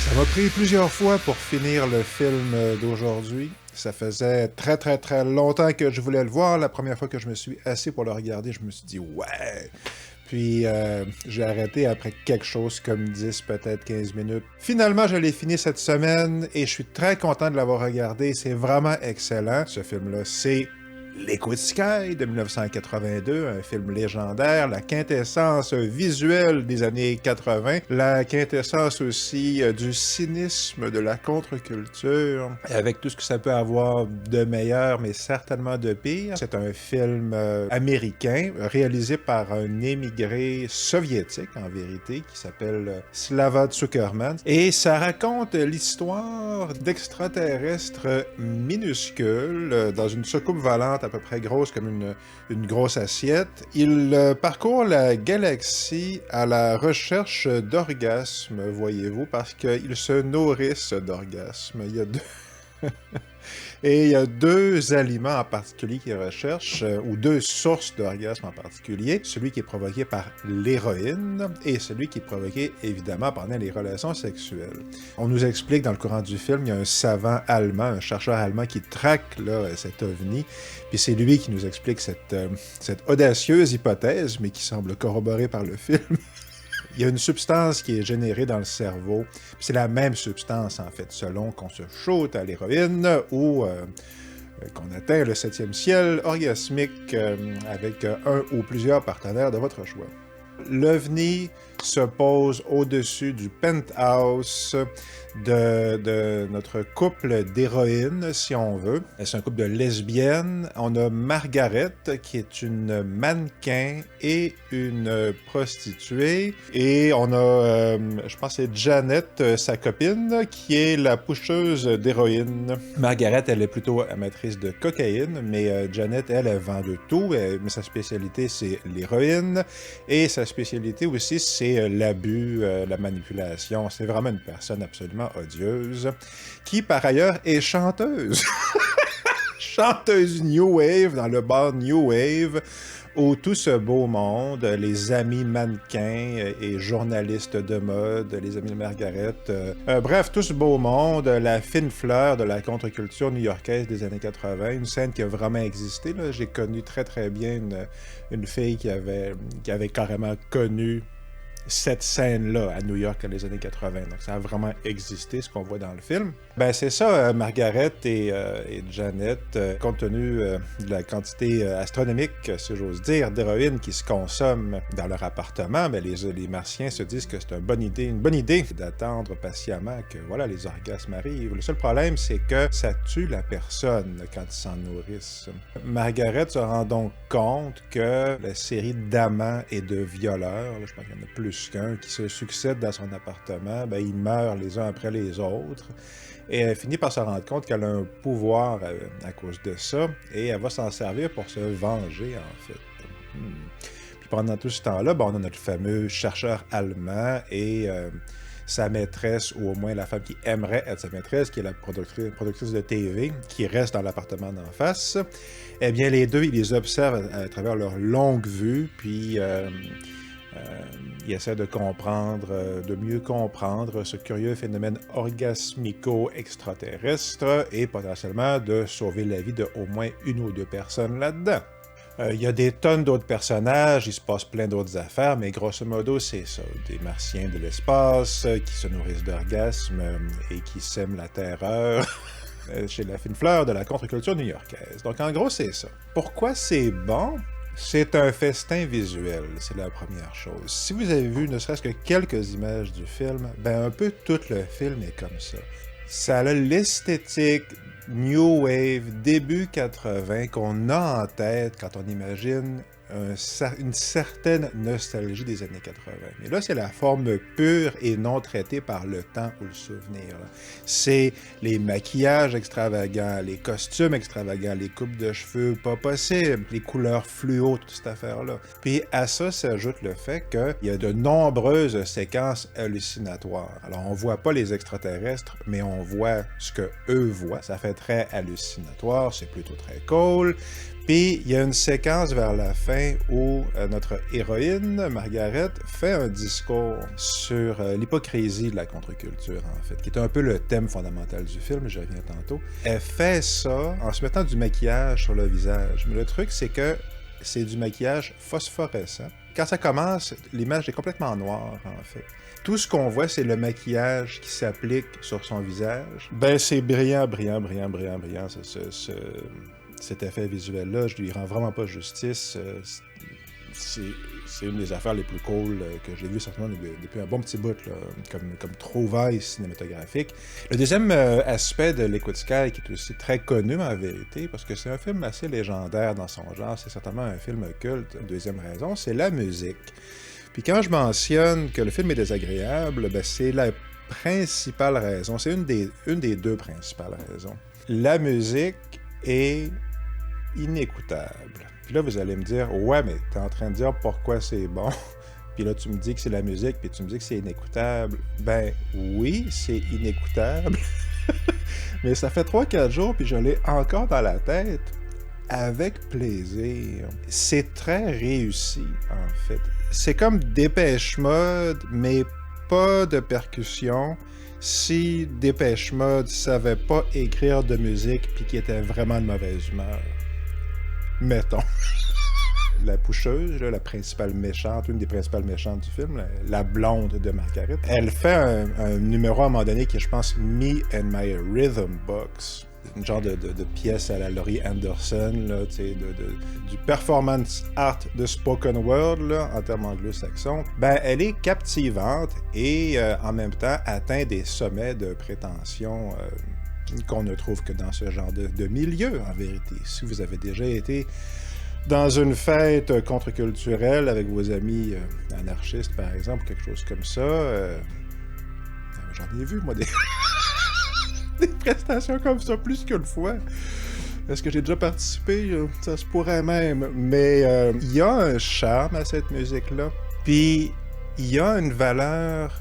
Ça m'a pris plusieurs fois pour finir le film d'aujourd'hui. Ça faisait très très très longtemps que je voulais le voir. La première fois que je me suis assis pour le regarder, je me suis dit ouais. Puis j'ai arrêté après quelque chose comme 10, peut-être 15 minutes. Finalement, je l'ai fini cette semaine et je suis très content de l'avoir regardé. C'est vraiment excellent. Ce film-là, c'est Liquid Sky de 1982, un film légendaire, la quintessence visuelle des années 80, la quintessence aussi du cynisme de la contre-culture, avec tout ce que ça peut avoir de meilleur, mais certainement de pire. C'est un film américain, réalisé par un émigré soviétique, en vérité, qui s'appelle Slava Zuckerman, et ça raconte l'histoire d'extraterrestres minuscules dans une soucoupe volante à peu près grosse comme une grosse assiette. Ils parcourent la galaxie à la recherche d'orgasmes, voyez-vous, parce qu'ils se nourrissent d'orgasmes. Il y a deux... Et il y a deux aliments en particulier qu'ils recherchent, ou deux sources d'orgasme en particulier. Celui qui est provoqué par l'héroïne et celui qui est provoqué, évidemment, pendant les relations sexuelles. On nous explique dans le courant du film, il y a un savant allemand, un chercheur allemand qui traque là, cet ovni, puis c'est lui qui nous explique cette audacieuse hypothèse, mais qui semble corroborée par le film. Il y a une substance qui est générée dans le cerveau. C'est la même substance, en fait, selon qu'on se shoot à l'héroïne ou qu'on atteint le 7e ciel orgasmique avec un ou plusieurs partenaires de votre choix. L'OVNI se pose au-dessus du penthouse de notre couple d'héroïnes, si on veut. C'est un couple de lesbiennes. On a Margaret, qui est une mannequin et une prostituée. Et on a, je pense que c'est Janet, sa copine, qui est la pusheuse d'héroïne. Margaret, elle est plutôt amatrice de cocaïne, mais Janet, elle vend de tout. Mais sa spécialité, c'est l'héroïne. Et sa spécialité aussi, c'est l'abus, la manipulation. C'est vraiment une personne absolument odieuse, qui par ailleurs est chanteuse. Chanteuse New Wave, dans le bar New Wave, où tout ce beau monde, les amis mannequins et journalistes de mode, les amis de Margaret, bref, tout ce beau monde, la fine fleur de la contre-culture new-yorkaise des années 80, une scène qui a vraiment existé. Là. J'ai connu très très bien une fille qui avait carrément connu cette scène-là à New York dans les années 80. Donc ça a vraiment existé, ce qu'on voit dans le film. Ben c'est ça, Margaret et Janet, compte tenu de la quantité astronomique, si j'ose dire, d'héroïne qui se consomme dans leur appartement, ben les Martiens se disent que c'est une bonne idée d'attendre patiemment que voilà, les orgasmes arrivent. Le seul problème, c'est que ça tue la personne quand ils s'en nourrissent. Margaret se rend donc compte que la série d'amants et de violeurs, là, je pense qu'il y en a plus qu'un, qui se succèdent dans son appartement, ben, ils meurent les uns après les autres. Et elle finit par se rendre compte qu'elle a un pouvoir à cause de ça, et elle va s'en servir pour se venger, en fait. Puis pendant tout ce temps-là, ben, on a notre fameux chercheur allemand et sa maîtresse, ou au moins la femme qui aimerait être sa maîtresse, qui est la productrice de TV, qui reste dans l'appartement d'en face. Eh bien, les deux, ils les observent à travers leur longue vue, puis il essaie de comprendre, de mieux comprendre ce curieux phénomène orgasmico-extraterrestre et potentiellement de sauver la vie de au moins une ou deux personnes là-dedans. Il y a des tonnes d'autres personnages, il se passe plein d'autres affaires, mais grosso modo, c'est ça. Des martiens de l'espace qui se nourrissent d'orgasmes et qui sèment la terreur chez la fine fleur de la contre-culture new-yorkaise. Donc en gros, c'est ça. Pourquoi c'est bon? C'est un festin visuel, c'est la première chose. Si vous avez vu ne serait-ce que quelques images du film, ben un peu tout le film est comme ça. Ça a l'esthétique New Wave, début 80, qu'on a en tête quand on imagine une certaine nostalgie des années 80. Mais là, c'est la forme pure et non traitée par le temps ou le souvenir. C'est les maquillages extravagants, les costumes extravagants, les coupes de cheveux pas possibles, les couleurs fluo, toute cette affaire-là. Puis à ça s'ajoute le fait qu'il y a de nombreuses séquences hallucinatoires. Alors, on voit pas les extraterrestres, mais on voit ce que eux voient. Ça fait très hallucinatoire, c'est plutôt très cool. Puis il y a une séquence vers la fin où notre héroïne, Margaret, fait un discours sur l'hypocrisie de la contre-culture, en fait, qui est un peu le thème fondamental du film, je reviens tantôt. Elle fait ça en se mettant du maquillage sur le visage. Mais le truc, c'est que c'est du maquillage phosphorescent. Quand ça commence, l'image est complètement noire, en fait. Tout ce qu'on voit, c'est le maquillage qui s'applique sur son visage. Ben, c'est brillant, cet effet visuel-là. Je lui rends vraiment pas justice. C'est une des affaires les plus cool que j'ai vues certainement depuis un bon petit bout, là, comme trouvaille cinématographique. Le deuxième aspect de Liquid Sky, qui est aussi très connu en vérité, parce que c'est un film assez légendaire dans son genre, c'est certainement un film culte. Deuxième raison, c'est la musique. Puis quand je mentionne que le film est désagréable, ben c'est la principale raison, c'est une des deux principales raisons. La musique est inécoutable. Puis là, vous allez me dire, ouais, mais t'es en train de dire pourquoi c'est bon. Puis là, tu me dis que c'est la musique, puis tu me dis que c'est inécoutable. Ben oui, c'est inécoutable. Mais ça fait 3-4 jours, puis je l'ai encore dans la tête. Avec plaisir. C'est très réussi, en fait. C'est comme Dépêche Mode, mais pas de percussion. Si Dépêche Mode savait pas écrire de musique puis qui était vraiment de mauvaise humeur. Mettons. La pusheuse, là, la principale méchante, une des principales méchantes du film, la blonde de Margaret, elle fait un numéro à un moment donné qui est, je pense, Me and My Rhythm Box. Une genre de pièce à la Laurie Anderson, là, du performance art de spoken word, là, en termes anglo-saxons. Ben, elle est captivante et en même temps atteint des sommets de prétention qu'on ne trouve que dans ce genre de milieu, en vérité. Si vous avez déjà été dans une fête contre-culturelle avec vos amis anarchistes, par exemple, quelque chose comme ça, j'en ai vu, moi, des prestations comme ça plus qu'une fois. Est-ce que j'ai déjà participé? Ça se pourrait même. Mais il y a un charme à cette musique-là. Puis, il y a une valeur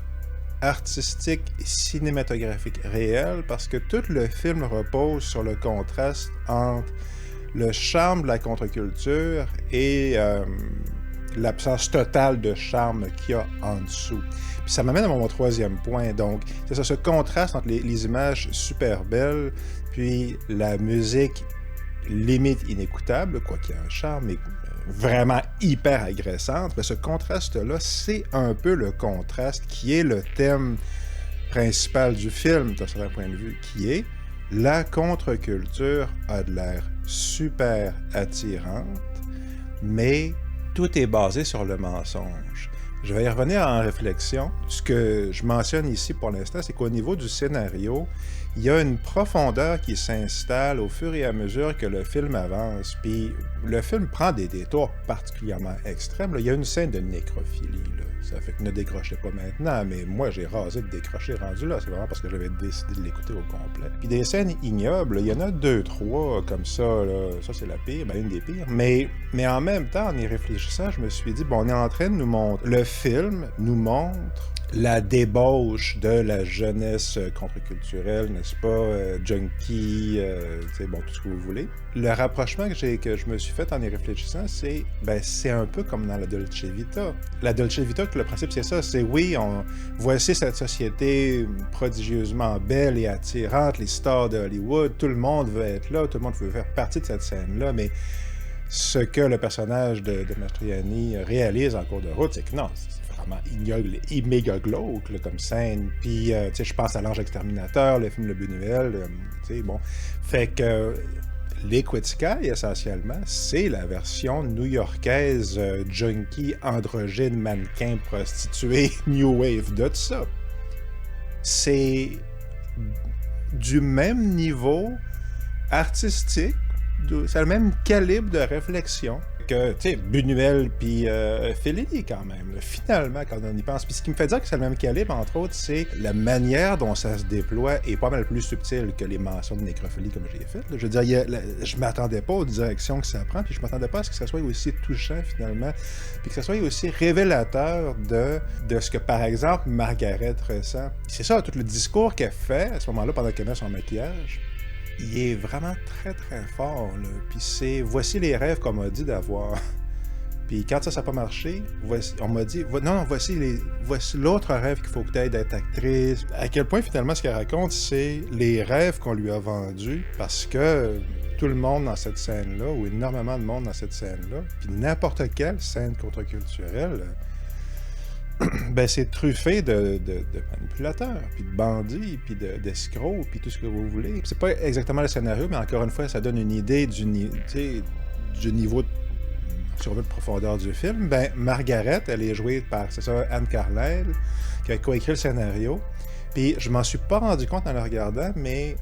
artistique et cinématographique réelle parce que tout le film repose sur le contraste entre le charme de la contre-culture et l'absence totale de charme qu'il y a en dessous. Puis ça m'amène à mon troisième point. Donc, c'est ça, ce contraste entre les images super belles, puis la musique limite inécoutable, quoi qu'il y ait un charme, mais vraiment hyper agressante. Mais ce contraste-là, c'est un peu le contraste qui est le thème principal du film, d'un certain point de vue, qui est la contre-culture a de l'air super attirante, mais tout est basé sur le mensonge. Je vais y revenir en réflexion. Ce que je mentionne ici pour l'instant, c'est qu'au niveau du scénario, il y a une profondeur qui s'installe au fur et à mesure que le film avance. Puis le film prend des détours particulièrement extrêmes. Là, il y a une scène de nécrophilie. Là. Ça fait que ne décrochez pas maintenant, mais moi j'ai rasé de décrocher rendu là. C'est vraiment parce que j'avais décidé de l'écouter au complet. Puis des scènes ignobles, il y en a 2-3 comme ça. Là. Ça c'est la pire, ben, une des pires. Mais en même temps, en y réfléchissant, je me suis dit, bon, on est en train de nous montrer. Le film nous montre la débauche de la jeunesse contre-culturelle, n'est-ce pas, junkie, bon, tout ce que vous voulez. Le rapprochement que je me suis fait en y réfléchissant, c'est un peu comme dans la Dolce Vita. La Dolce Vita, le principe, c'est ça, c'est oui, voici cette société prodigieusement belle et attirante, les stars de Hollywood, tout le monde veut être là, tout le monde veut faire partie de cette scène-là, mais ce que le personnage de Mastroianni réalise en cours de route, c'est que non, c'est vraiment ignoble et méga glauque là, comme scène. Puis, je pense à L'Ange Exterminateur, le film Le Buñuel, bon. Fait que Liquid Sky, essentiellement, c'est la version new-yorkaise, junkie, androgyne, mannequin, prostituée, new wave de tout ça. C'est du même niveau artistique, c'est le même calibre de réflexion que, tu sais, Buñuel puis Fellini quand même, là, finalement, quand on y pense. Puis ce qui me fait dire que c'est le même calibre, entre autres, c'est la manière dont ça se déploie est pas mal plus subtile que les mentions de nécrophilie comme j'ai fait. Là. Je veux dire, je m'attendais pas aux directions que ça prend, puis je m'attendais pas à ce que ça soit aussi touchant, finalement, puis que ça soit aussi révélateur de ce que, par exemple, Margaret ressent. C'est ça, tout le discours qu'elle fait à ce moment-là, pendant qu'elle met son maquillage. il est vraiment très très fort, là. Puis c'est voici les rêves qu'on m'a dit d'avoir. Puis quand ça n'a pas marché, on m'a dit non, voici l'autre rêve qu'il faut que tu aies d'être actrice. À quel point finalement ce qu'elle raconte, c'est les rêves qu'on lui a vendus parce que tout le monde dans cette scène-là, ou énormément de monde dans cette scène-là, puis n'importe quelle scène contre-culturelle, ben c'est truffé de manipulateurs, puis de bandits, puis d'escrocs, puis tout ce que vous voulez. C'est pas exactement le scénario, mais encore une fois, ça donne une idée du niveau de, si on veut, de profondeur du film. Ben, Margaret, elle est jouée par, c'est ça, Anne Carlyle, qui a coécrit le scénario. Puis je m'en suis pas rendu compte en le regardant, mais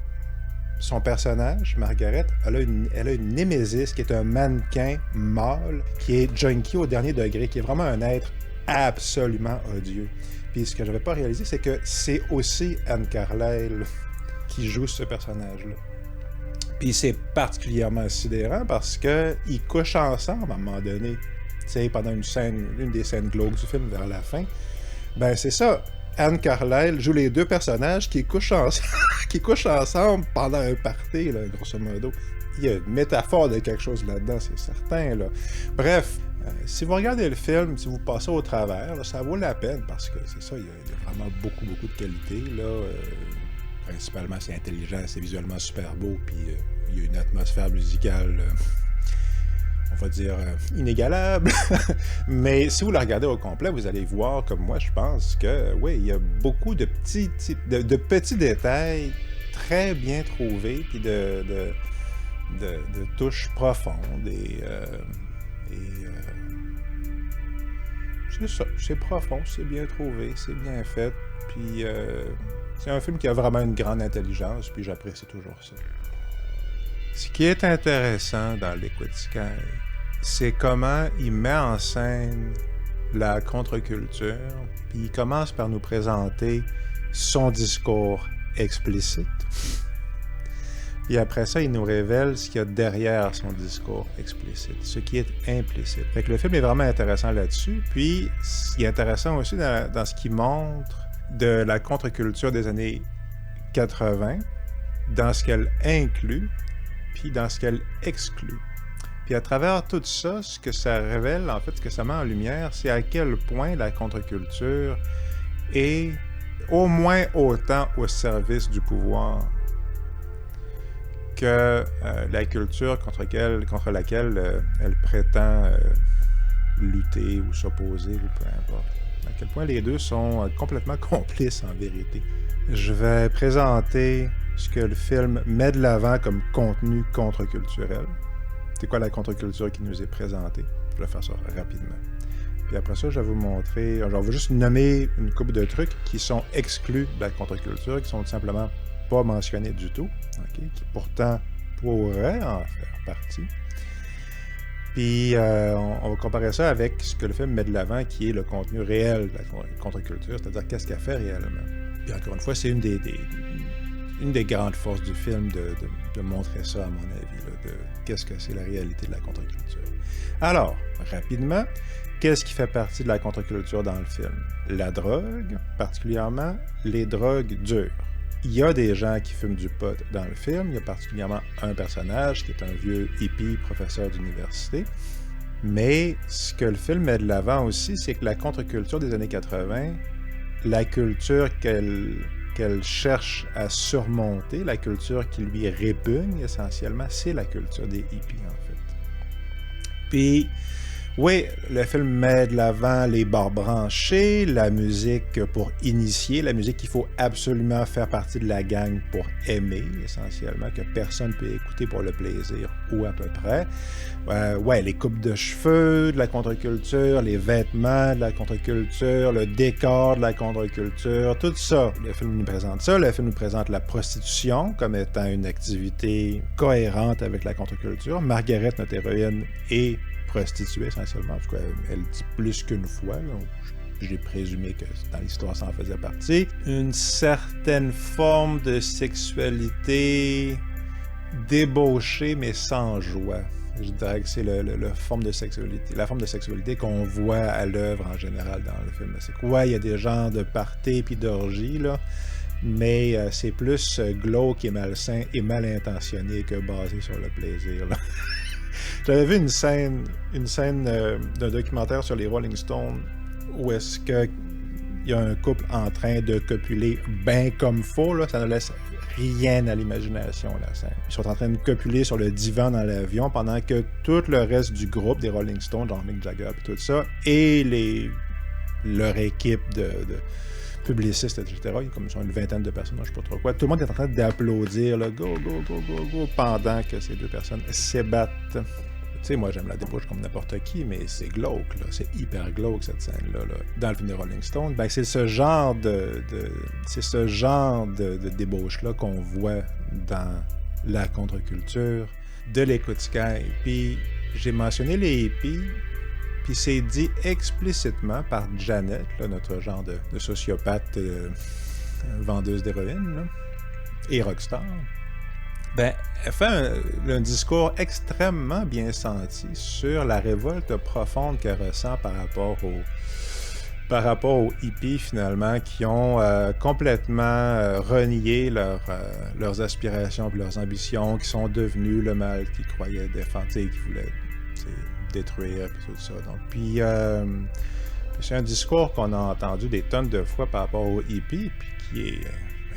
son personnage, Margaret, elle a une némésis qui est un mannequin mâle, qui est junkie au dernier degré, qui est vraiment un être absolument odieux. Puis ce que j'avais pas réalisé, c'est que c'est aussi Anne Carlyle qui joue ce personnage-là. Puis c'est particulièrement sidérant parce qu'ils couchent ensemble à un moment donné. Tu sais, pendant une des scènes glauques du film vers la fin. Ben c'est ça. Anne Carlyle joue les deux personnages qui couchent ensemble pendant un party, là, grosso modo. Il y a une métaphore de quelque chose là-dedans, c'est certain, là. Bref, si vous regardez le film, si vous passez au travers, là, ça vaut la peine parce que c'est ça, il y a vraiment beaucoup de qualité, là. Principalement, c'est intelligent, c'est visuellement super beau, puis il y a une atmosphère musicale, on va dire, inégalable. Mais si vous la regardez au complet, vous allez voir, comme moi, je pense que, oui, il y a beaucoup de petits détails très bien trouvés, puis de touches profondes, c'est ça, c'est profond, c'est bien trouvé, c'est bien fait, puis c'est un film qui a vraiment une grande intelligence, puis j'apprécie toujours ça. Ce qui est intéressant dans Liquid Sky, c'est comment il met en scène la contre-culture, puis il commence par nous présenter son discours explicite. Puis après ça, il nous révèle ce qu'il y a derrière son discours explicite, ce qui est implicite. Fait que le film est vraiment intéressant là-dessus. Puis, ce qui est intéressant aussi dans ce qu'il montre de la contre-culture des années 80, dans ce qu'elle inclut, puis dans ce qu'elle exclut. Puis à travers tout ça, ce que ça révèle, en fait, ce que ça met en lumière, c'est à quel point la contre-culture est au moins autant au service du pouvoir que la culture contre laquelle elle prétend lutter ou s'opposer ou peu importe. À quel point les deux sont complètement complices en vérité. Je vais présenter ce que le film met de l'avant comme contenu contre-culturel. C'est quoi la contre-culture qui nous est présentée? Je vais faire ça rapidement. Puis après ça, je vais vous montrer, je vais juste nommer une couple de trucs qui sont exclus de la contre-culture, qui sont tout simplement pas mentionnés du tout, okay? Qui pourtant pourraient en faire partie. Puis on va comparer ça avec ce que le film met de l'avant, qui est le contenu réel de la contre-culture, c'est-à-dire qu'est-ce qu'elle fait réellement. Puis encore une fois, c'est une des grandes forces du film de montrer ça, à mon avis, là, de qu'est-ce que c'est la réalité de la contre-culture. Alors, rapidement, qu'est-ce qui fait partie de la contre-culture dans le film? La drogue, particulièrement les drogues dures. Il y a des gens qui fument du pot dans le film. Il y a particulièrement un personnage qui est un vieux hippie professeur d'université. Mais ce que le film met de l'avant aussi, c'est que la contre-culture des années 80, la culture qu'elle cherche à surmonter, la culture qui lui répugne essentiellement, c'est la culture des hippies en fait. Puis, oui, le film met de l'avant les barres branchées, la musique pour initier, la musique qu'il faut absolument faire partie de la gang pour aimer, essentiellement, que personne ne peut écouter pour le plaisir, ou à peu près. Ouais, les coupes de cheveux de la contre-culture, les vêtements de la contre-culture, le décor de la contre-culture, tout ça. Le film nous présente ça. Le film nous présente la prostitution comme étant une activité cohérente avec la contre-culture. Margaret, notre héroïne, est prostituée essentiellement. En tout cas, elle dit plus qu'une fois. Donc, j'ai présumé que dans l'histoire, ça en faisait partie. Une certaine forme de sexualité débauchée, mais sans joie. Je dirais que c'est la forme de sexualité qu'on voit à l'œuvre en général dans le film. C'est quoi? Il y a des genres de parties puis d'orgies, là, mais c'est plus glauque et malsain et mal intentionné que basé sur le plaisir, là. J'avais vu une scène d'un documentaire sur les Rolling Stones où est-ce que il y a un couple en train de copuler bien comme faux, là, ça ne laisse rien à l'imagination, la scène. Ils sont en train de copuler sur le divan dans l'avion pendant que tout le reste du groupe des Rolling Stones, genre Mick Jagger et tout ça, et leur équipe de publicistes, etc., comme ils sont une vingtaine de personnes, je ne sais pas trop quoi, tout le monde est en train d'applaudir, là, go, go, go, go, go, pendant que ces deux personnes s'ébattent. Tu sais, moi, j'aime la débauche comme n'importe qui, mais c'est glauque, là. C'est hyper glauque, cette scène-là, là. Dans le film de Rolling Stone, ben, c'est ce genre de débauche-là qu'on voit dans la contre-culture de l'écoute Sky. Puis, j'ai mentionné les hippies, puis c'est dit explicitement par Janet, là, notre genre de sociopathe vendeuse d'héroïne, là, et rockstar. Ben, elle fait un discours extrêmement bien senti sur la révolte profonde qu'elle ressent par rapport aux hippies, finalement, qui ont complètement renié leurs aspirations et leurs ambitions, qui sont devenus le mal qu'ils croyaient défendre, qui voulaient détruire, puis tout ça. Donc, puis c'est un discours qu'on a entendu des tonnes de fois par rapport aux hippies, puis qui est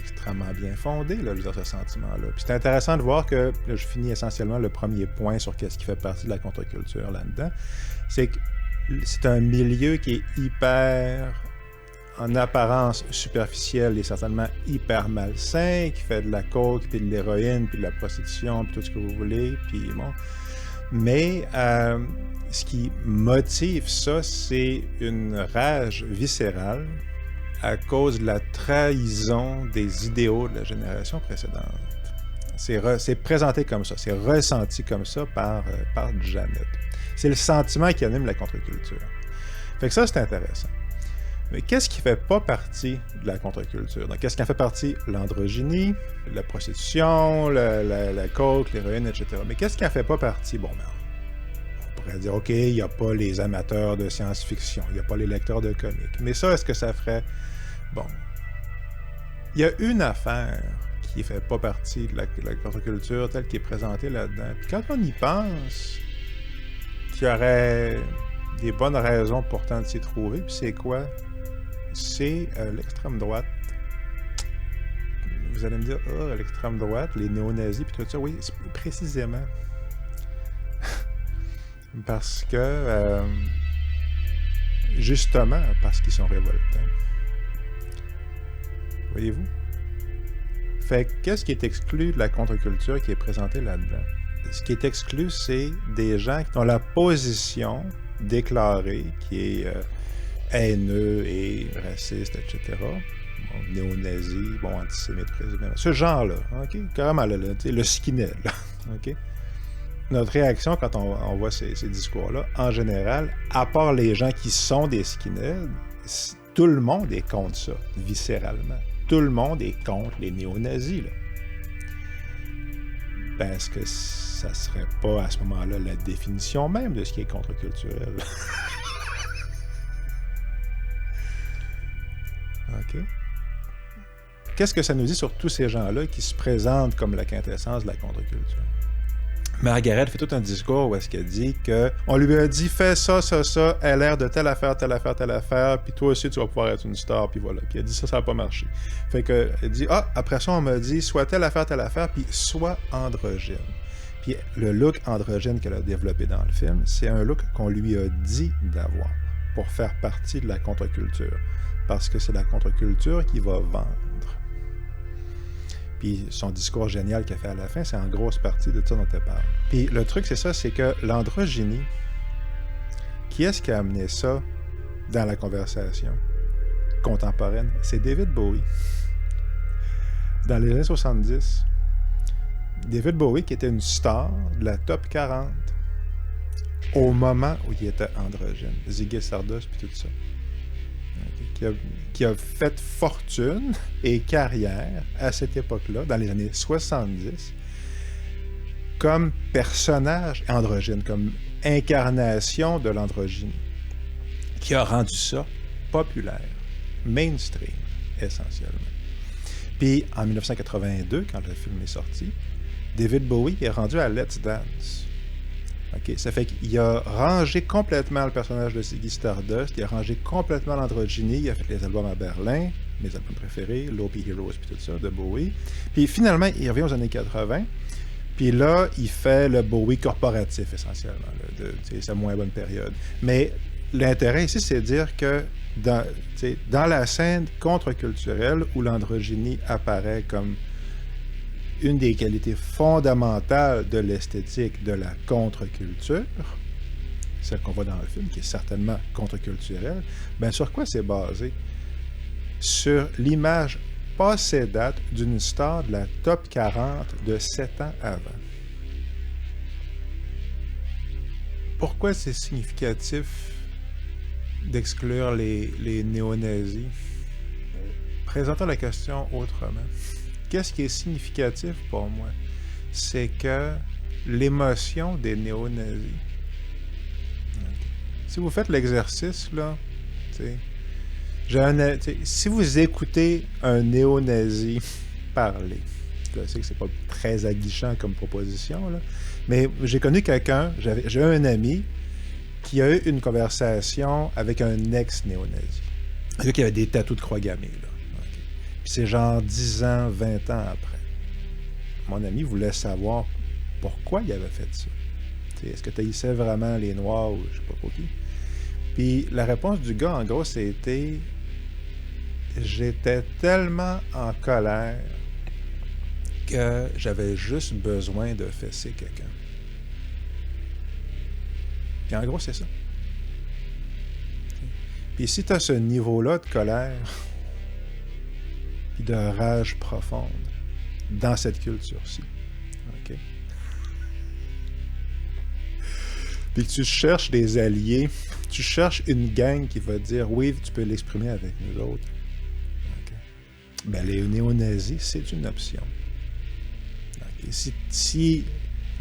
extrêmement bien fondé, là, je veux dire, ce sentiment-là. Puis c'est intéressant de voir que, là, je finis essentiellement le premier point sur qu'est-ce qui fait partie de la contre-culture là-dedans, c'est que c'est un milieu qui est hyper, en apparence superficielle et certainement hyper malsain, qui fait de la coke, puis de l'héroïne, puis de la prostitution, puis tout ce que vous voulez, puis bon. Mais ce qui motive ça, c'est une rage viscérale à cause de la trahison des idéaux de la génération précédente. C'est présenté comme ça, c'est ressenti comme ça par Janet. C'est le sentiment qui anime la contre-culture. Fait que ça, c'est intéressant. Mais qu'est-ce qui fait pas partie de la contre-culture? Donc, qu'est-ce qui en fait partie? L'androgynie, la prostitution, la coke, l'héroïne, etc. Mais qu'est-ce qui en fait pas partie? Bon, ben, on pourrait dire, OK, il n'y a pas les amateurs de science-fiction, il n'y a pas les lecteurs de comics. Mais ça, est-ce que ça ferait... Bon. Il y a une affaire qui fait pas partie de la contre-culture telle qu'elle est présentée là-dedans. Puis quand on y pense, qu'il y aurait des bonnes raisons pourtant de s'y trouver, puis c'est quoi? C'est l'extrême droite. Vous allez me dire, l'extrême droite, les néo-nazis, puis tout ça. Oui, précisément. Parce que, justement, parce qu'ils sont révoltants. Voyez-vous? Fait que, qu'est-ce qui est exclu de la contre-culture qui est présentée là-dedans? Ce qui est exclu, c'est des gens qui ont la position déclarée, qui est haineux et raciste, etc. Bon, néo-nazi, bon, antisémite, président. Ce genre-là, OK? Carrément, le skinhead, là, OK? Notre réaction quand on voit ces discours-là, en général, à part les gens qui sont des skinheads, tout le monde est contre ça, viscéralement. Tout le monde est contre les néo-nazis, là. Parce que ça serait pas, à ce moment-là, la définition même de ce qui est contre-culturel. OK? Qu'est-ce que ça nous dit sur tous ces gens-là qui se présentent comme la quintessence de la contre-culture? Margaret fait tout un discours où est-ce qu'elle dit que on lui a dit fais ça, ça, ça, elle a l'air de telle affaire, telle affaire, telle affaire, puis toi aussi tu vas pouvoir être une star, puis voilà. Puis elle dit ça n'a pas marché. Fait que elle dit après ça on m'a dit soit telle affaire, puis soit androgyne. Puis le look androgyne qu'elle a développé dans le film, c'est un look qu'on lui a dit d'avoir pour faire partie de la contre-culture. Parce que c'est la contre-culture qui va vendre. Puis son discours génial qu'elle fait à la fin, c'est en grosse partie de ça dont elle parle. Puis le truc, c'est ça, c'est que l'androgynie, qui est-ce qui a amené ça dans la conversation contemporaine? C'est David Bowie. Dans les années 70, David Bowie, qui était une star de la top 40, au moment où il était androgyne, Ziggy Stardust, puis tout ça. Qui a fait fortune et carrière à cette époque-là, dans les années 70, comme personnage androgyne, comme incarnation de l'androgynie, qui a rendu ça populaire, mainstream, essentiellement. Puis en 1982, quand le film est sorti, David Bowie est rendu à Let's Dance. Okay? Ça fait qu'il a rangé complètement le personnage de Ziggy Stardust, il a rangé complètement l'androgynie, il a fait les albums à Berlin, mes albums préférés, Low P Heroes puis tout ça, de Bowie. Puis finalement, il revient aux années 80, puis là, il fait le Bowie corporatif essentiellement, c'est sa moins bonne période. Mais l'intérêt ici, c'est de dire que dans la scène contre-culturelle où l'androgynie apparaît comme une des qualités fondamentales de l'esthétique de la contre-culture, celle qu'on voit dans le film, qui est certainement contre-culturelle, bien sur quoi c'est basé? Sur l'image passée date d'une star de la top 40 de 7 ans avant. Pourquoi c'est significatif d'exclure les néo-nazis? Présentons la question autrement. Qu'est-ce qui est significatif pour moi? C'est que l'émotion des néo-nazis. Okay. Si vous faites l'exercice, là, si vous écoutez un néo-nazi parler, je sais que c'est pas très aguichant comme proposition, là, mais j'ai connu quelqu'un, j'ai un ami qui a eu une conversation avec un ex-néo-nazi. Un gars qui avait des tatous de croix gammée, là. Okay. Puis c'est genre 10 ans, 20 ans après. Mon ami voulait savoir pourquoi il avait fait ça. T'sais, est-ce que tu haïssais vraiment les Noirs ou je sais pas trop qui? Puis la réponse du gars, en gros, c'était « J'étais tellement en colère que j'avais juste besoin de fesser quelqu'un. » Puis en gros, c'est ça. Puis si tu as ce niveau-là de colère puis de rage profonde dans cette culture-ci, OK? Puis que tu cherches des alliés, tu cherches une gang qui va te dire « Oui, tu peux l'exprimer avec nous autres. » Okay. Ben, les néo-nazis, c'est une option. Okay. Si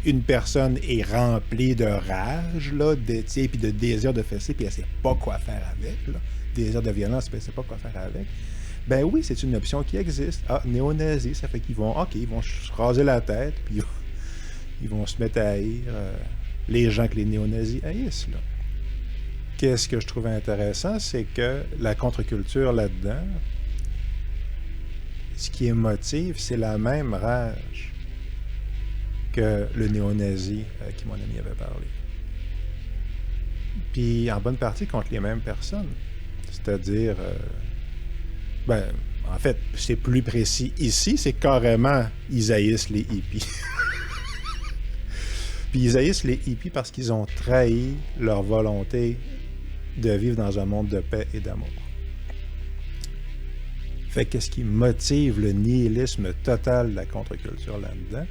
une personne est remplie de rage, là, puis de désir de fesser, puis elle ne sait pas quoi faire avec, là, désir de violence, puis elle ne sait pas quoi faire avec, ben oui, c'est une option qui existe. Ah, néo-nazis, ça fait qu'ils vont, ils vont se raser la tête, puis ils vont se mettre à haïr les gens que les néo-nazis haïssent, là. Qu'est-ce que je trouve intéressant, c'est que la contre-culture là-dedans, ce qui émotive, c'est la même rage que le néo-nazi qui mon ami avait parlé. Puis en bonne partie contre les mêmes personnes. C'est-à-dire, en fait, c'est plus précis ici, c'est carrément, ils haïssent les hippies. Puis ils haïssent les hippies parce qu'ils ont trahi leur volonté de vivre dans un monde de paix et d'amour. Fait qu'est-ce qui motive le nihilisme total de la contre-culture là-dedans?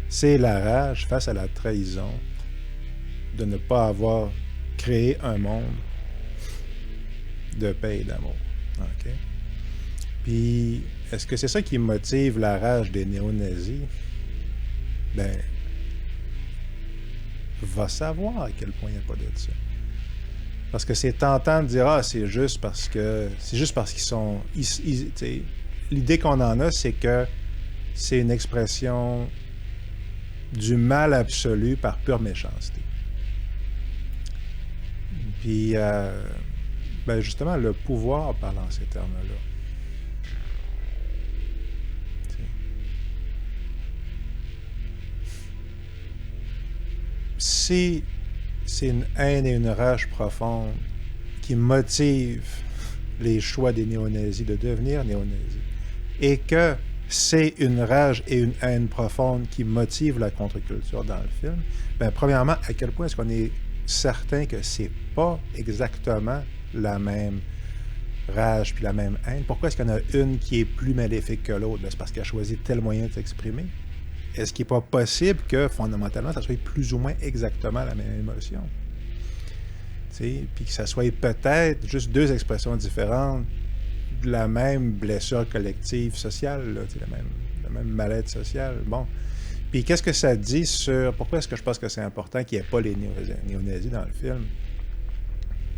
C'est la rage face à la trahison de ne pas avoir créé un monde de paix et d'amour. OK? Puis, est-ce que c'est ça qui motive la rage des néo-nazis? Ben, va savoir à quel point il n'y a pas de ça. Parce que c'est tentant de dire « Ah, c'est juste parce qu'ils sont... » L'idée qu'on en a, c'est que c'est une expression du mal absolu par pure méchanceté. Puis, justement, le pouvoir parle en ces termes-là. Si c'est une haine et une rage profonde qui motivent les choix des néo-nazis de devenir néo-nazis, et que c'est une rage et une haine profonde qui motivent la contre-culture dans le film, bien, premièrement, à quel point est-ce qu'on est certain que c'est pas exactement la même rage puis la même haine? Pourquoi est-ce qu'il y en a une qui est plus maléfique que l'autre? C'est parce qu'elle a choisi tel moyen de s'exprimer. Est-ce qu'il n'est pas possible que, fondamentalement, ça soit plus ou moins exactement la même émotion? Puis que ça soit peut-être juste deux expressions différentes de la même blessure collective sociale, là, la même mal-être sociale. Bon. Puis qu'est-ce que ça dit sur... Pourquoi est-ce que je pense que c'est important qu'il n'y ait pas les néo-nazis dans le film?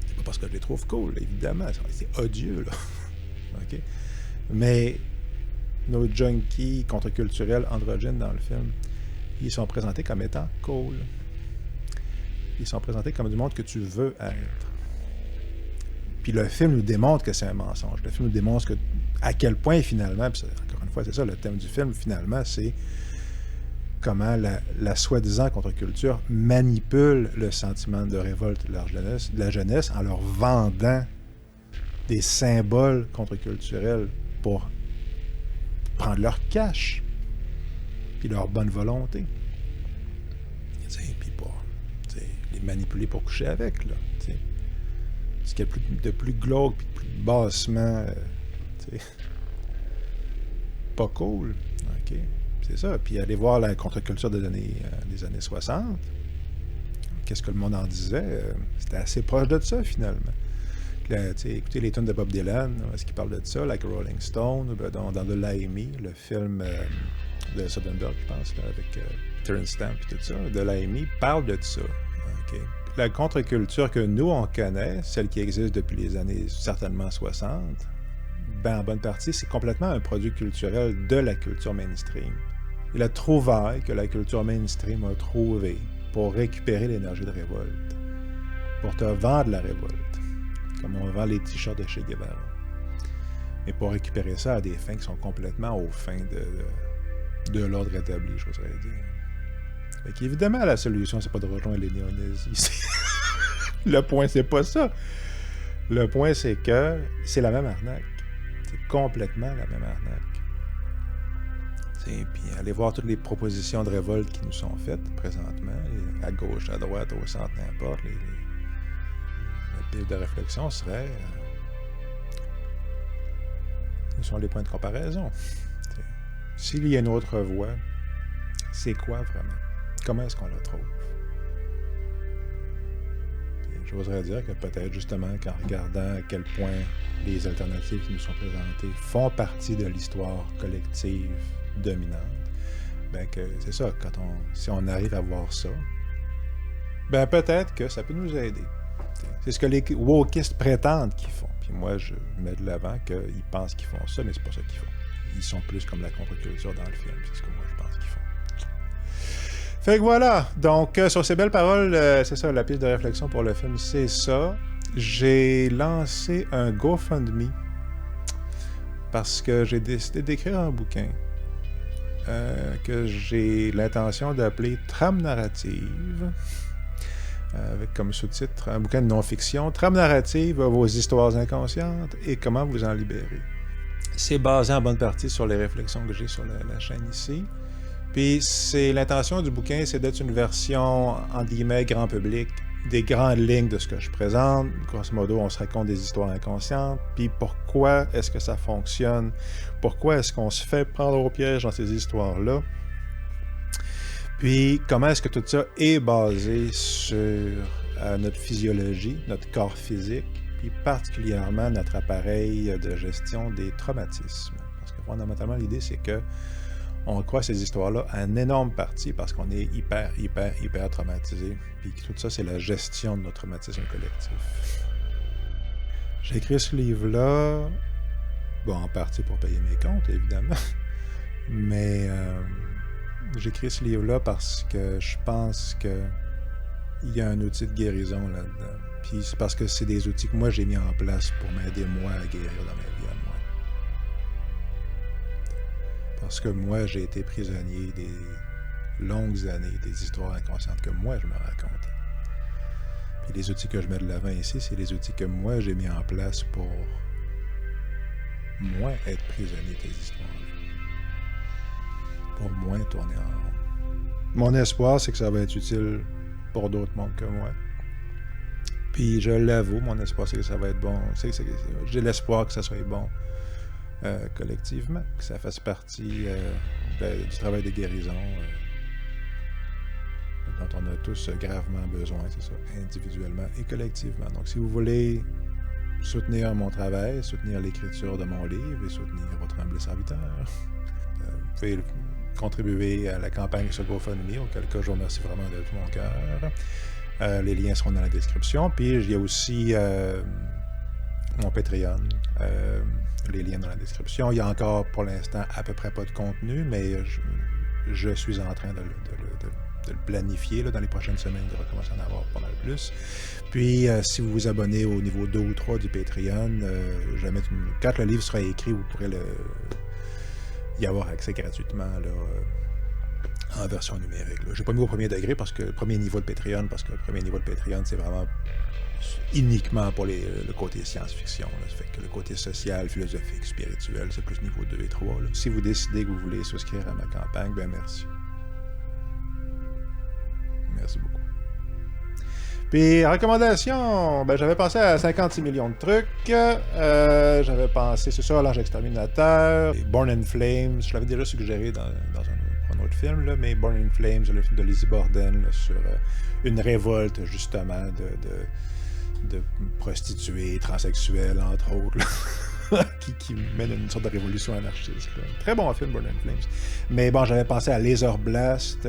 C'est pas parce que je les trouve cool, là, évidemment. C'est odieux, là. OK? Mais nos junkies contre-culturels androgynes dans le film, ils sont présentés comme étant cool. Ils sont présentés comme du monde que tu veux être. Puis le film nous démontre que c'est un mensonge. Le film nous démontre à quel point, finalement, puis encore une fois, c'est ça, le thème du film, finalement, c'est comment la soi-disant contre-culture manipule le sentiment de révolte de la jeunesse en leur vendant des symboles contre-culturels pour prendre leur cash puis leur bonne volonté. Puis pour les manipuler pour coucher avec, là. T'sais. Ce qu'il y a de plus glauque puis de plus bassement pas cool. OK. C'est ça. Puis aller voir la contre-culture des années 60. Qu'est-ce que le monde en disait? C'était assez proche de ça, finalement. Écoutez les tunes de Bob Dylan, est-ce qu'il parle de ça, like Rolling Stone, dans The Lie Me, le film de Soderbergh, je pense, là, avec Terence Stamp et tout ça. The Lie Me parle de ça. Okay. La contre-culture que nous, on connaît, celle qui existe depuis les années certainement 60, ben, en bonne partie, c'est complètement un produit culturel de la culture mainstream. Et la trouvaille que la culture mainstream a trouvée pour récupérer l'énergie de révolte, pour te vendre la révolte, comme on vend les t-shirts de Che Guevara. Mais pour récupérer ça à des fins qui sont complètement aux fins de l'ordre établi, je voudrais dire. Fait qu'évidemment, la solution, c'est pas de rejoindre les néo-nazis. Le point, c'est pas ça. Le point, c'est que c'est la même arnaque. C'est complètement la même arnaque. Puis allez voir toutes les propositions de révolte qui nous sont faites présentement, à gauche, à droite, au centre, n'importe. La piste de réflexion serait... où sont les points de comparaison? S'il y a une autre voie, c'est quoi vraiment? Comment est-ce qu'on la trouve? J'oserais dire que peut-être justement qu'en regardant à quel point les alternatives qui nous sont présentées font partie de l'histoire collective dominante, ben que c'est ça, si on arrive à voir ça, ben peut-être que ça peut nous aider. C'est ce que les wokistes prétendent qu'ils font. Puis moi, je mets de l'avant qu'ils pensent qu'ils font ça, mais c'est pas ça qu'ils font. Ils sont plus comme la contre-culture dans le film. C'est ce que moi, je pense qu'ils font. Fait que voilà. Donc, sur ces belles paroles, c'est ça, la piste de réflexion pour le film, c'est ça. J'ai lancé un GoFundMe parce que j'ai décidé d'écrire un bouquin que j'ai l'intention d'appeler Trame narrative, avec comme sous-titre un bouquin de non-fiction, Trame narrative, vos histoires inconscientes et comment vous en libérer. C'est basé en bonne partie sur les réflexions que j'ai sur la chaîne ici. Puis l'intention du bouquin, c'est d'être une version, entre guillemets, grand public, des grandes lignes de ce que je présente. Grosso modo, on se raconte des histoires inconscientes. Puis pourquoi est-ce que ça fonctionne? Pourquoi est-ce qu'on se fait prendre au piège dans ces histoires-là? Puis comment est-ce que tout ça est basé sur notre physiologie, notre corps physique, puis particulièrement notre appareil de gestion des traumatismes. Parce que fondamentalement, l'idée, c'est que on croit ces histoires-là à une énorme partie parce qu'on est hyper traumatisé. Puis tout ça, c'est la gestion de notre traumatisme collectif. J'ai écrit ce livre-là, bon, en partie pour payer mes comptes, évidemment, mais j'ai écrit ce livre-là parce que je pense qu'il y a un outil de guérison là-dedans. Puis c'est parce que c'est des outils que moi, j'ai mis en place pour m'aider, moi, à guérir dans ma vie à moi. Parce que moi, j'ai été prisonnier des longues années, des histoires inconscientes que moi, je me racontais. Puis les outils que je mets de l'avant ici, c'est les outils que moi, j'ai mis en place pour, moi, être prisonnier de ces histoires-là. Pour moi, tourner en rond. Mon espoir, c'est que ça va être utile pour d'autres mondes que moi. Puis je l'avoue, mon espoir, c'est que ça va être bon. J'ai l'espoir que ça soit bon. Collectivement, que ça fasse partie du travail de guérison dont on a tous gravement besoin, c'est ça, individuellement et collectivement. Donc, si vous voulez soutenir mon travail, soutenir l'écriture de mon livre et soutenir votre humble serviteur, vous pouvez contribuer à la campagne sur GoFundMe, auquel cas je vous remercie vraiment de tout mon cœur. Les liens seront dans la description. Puis, il y a aussi mon Patreon. Les liens dans la description. Il y a encore, pour l'instant, à peu près pas de contenu, mais je suis en train de le planifier là, dans les prochaines semaines. Il devrait commencer à en avoir pas mal plus. Puis, si vous vous abonnez au niveau 2 ou 3 du Patreon, je vais mettre quand le livre sera écrit, vous pourrez y avoir accès gratuitement là, en version numérique. Je n'ai pas mis au premier degré, parce que le premier niveau de Patreon, c'est vraiment uniquement pour le côté science-fiction. Là. Ça fait que le côté social, philosophique, spirituel, c'est plus niveau 2 et 3. Là. Si vous décidez que vous voulez souscrire à ma campagne, ben merci. Merci beaucoup. Puis, recommandation, ben, j'avais pensé à 56 millions de trucs. J'avais pensé, c'est ça, L'Ange Exterminateur, Born in Flames. Je l'avais déjà suggéré dans un autre film, là, mais Born in Flames, le film de Lizzie Borden là, sur une révolte, justement, de prostituées, transsexuelles, entre autres, là, qui mène à une sorte de révolution anarchiste. Là. Très bon film, Born in Flames. Mais bon, j'avais pensé à Laser Blast,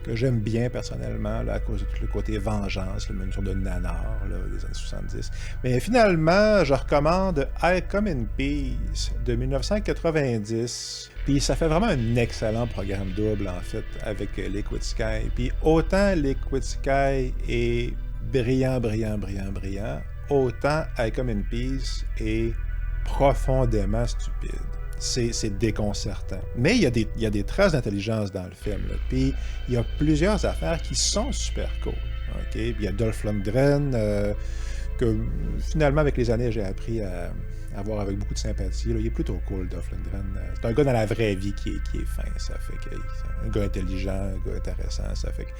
que j'aime bien personnellement, là, à cause de tout le côté vengeance, là, une sorte de nanar là, des années 70. Mais finalement, je recommande I Come in Peace de 1990. Puis ça fait vraiment un excellent programme double, en fait, avec Liquid Sky. Puis autant Liquid Sky est brillant, autant I Come in Peace est profondément stupide. C'est déconcertant. Mais il y a des traces d'intelligence dans le film. Là. Puis il y a plusieurs affaires qui sont super cool. Okay? Puis il y a Dolph Lundgren, que finalement, avec les années, j'ai appris à voir avec beaucoup de sympathie. Là. Il est plutôt cool, Dolph Lundgren. C'est un gars dans la vraie vie qui est fin. Ça fait que c'est un gars intelligent, un gars intéressant. Ça fait que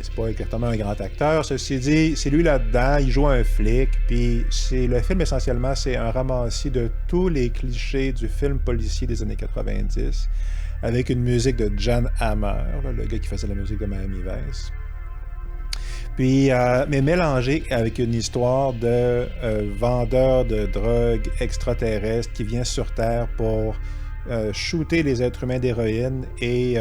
c'est pas exactement un grand acteur. Ceci dit, c'est lui là-dedans, il joue un flic, puis le film essentiellement, c'est un ramassis de tous les clichés du film policier des années 90, avec une musique de Jan Hammer, là, le gars qui faisait la musique de Miami Vice. Puis, mais mélangé avec une histoire de vendeur de drogue extraterrestre qui vient sur Terre pour shooter les êtres humains d'héroïne et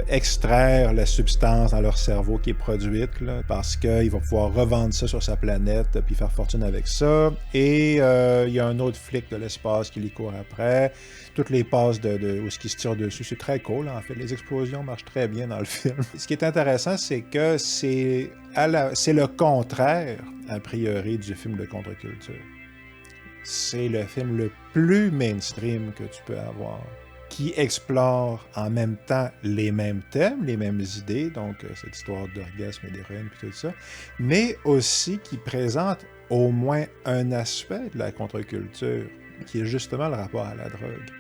extraire la substance dans leur cerveau qui est produite, là, parce qu'il va pouvoir revendre ça sur sa planète puis faire fortune avec ça. Et il y a un autre flic de l'espace qui lui court après. Toutes les passes où ce qui se tire dessus, c'est très cool. En fait, les explosions marchent très bien dans le film. Ce qui est intéressant, c'est que c'est le contraire, a priori, du film de contre-culture. C'est le film le plus mainstream que tu peux avoir, qui explore en même temps les mêmes thèmes, les mêmes idées, donc cette histoire d'orgasme et d'héroïne et tout ça, mais aussi qui présente au moins un aspect de la contre-culture, qui est justement le rapport à la drogue.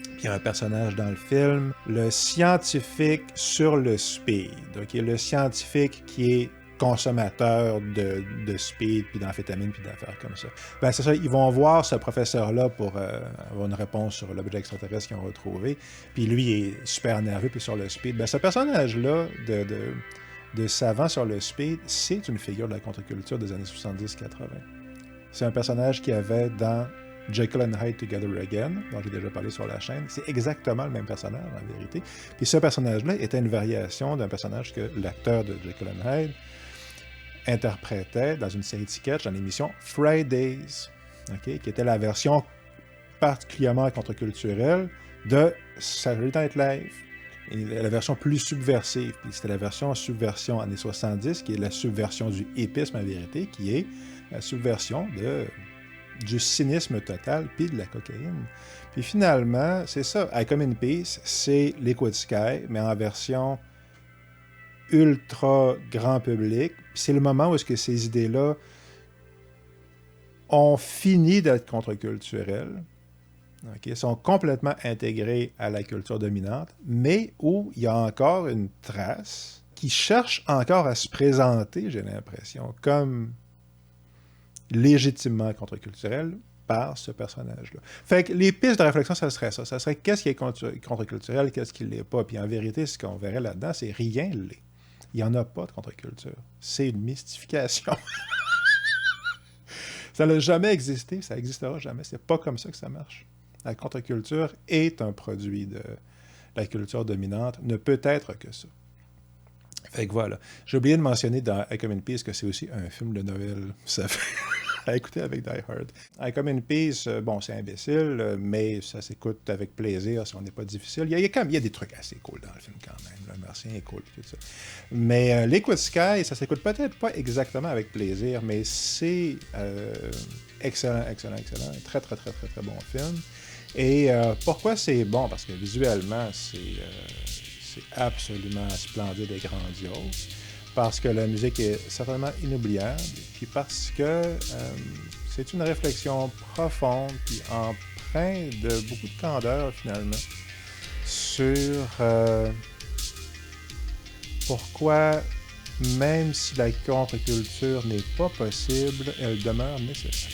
Puis il y a un personnage dans le film, le scientifique sur le speed, okay? Le scientifique qui est consommateur de speed, puis d'amphétamine, puis d'affaires comme ça. Ben c'est ça, ils vont voir ce professeur-là pour avoir une réponse sur l'objet extraterrestre qu'ils ont retrouvé, puis lui il est super nerveux, puis sur le speed. Ben ce personnage-là de savant sur le speed, c'est une figure de la contre-culture des années 70-80. C'est un personnage qu'il y avait dans Jekyll and Hyde Together Again, dont j'ai déjà parlé sur la chaîne. C'est exactement le même personnage, en vérité. Puis ce personnage-là était une variation d'un personnage que l'acteur de Jekyll and Hyde interprétait dans une série de sketchs dans l'émission Fridays, okay, qui était la version particulièrement contre-culturelle de Saturday Night Live. Et la version plus subversive. Puis c'était la version subversion années 70, qui est la subversion du hipisme, en vérité, qui est la subversion du cynisme total, puis de la cocaïne. Puis finalement, c'est ça, I Come in Peace, c'est Liquid Sky, mais en version ultra grand public. Puis c'est le moment où est-ce que ces idées-là ont fini d'être contre-culturelles, okay, sont complètement intégrées à la culture dominante, mais où il y a encore une trace qui cherche encore à se présenter, j'ai l'impression, comme légitimement contre-culturelle par ce personnage-là. Fait que les pistes de réflexion, ça serait ça. Ça serait qu'est-ce qui est contre-culturel, qu'est-ce qui ne l'est pas. Puis en vérité, ce qu'on verrait là-dedans, c'est rien ne l'est. Il n'y en a pas de contre-culture. C'est une mystification. Ça n'a jamais existé, ça n'existera jamais. C'est pas comme ça que ça marche. La contre-culture est un produit de la culture dominante, ne peut être que ça. Fait que voilà. J'ai oublié de mentionner dans I Come in Peace que c'est aussi un film de Noël. Ça fait... à écouter avec Die Hard. I Come in Peace, bon, c'est imbécile, mais ça s'écoute avec plaisir si on n'est pas difficile. Il y a des trucs assez cool dans le film quand même. Le Martien est cool, tout ça. Mais Liquid Sky, ça s'écoute peut-être pas exactement avec plaisir, mais c'est excellent, excellent, excellent. Très, très, très, très, très bon film. Et pourquoi c'est bon? Parce que visuellement, c'est absolument splendide et grandiose. Parce que la musique est certainement inoubliable. Puis parce que c'est une réflexion profonde puis empreinte de beaucoup de candeur, finalement, sur pourquoi, même si la contre-culture n'est pas possible, elle demeure nécessaire.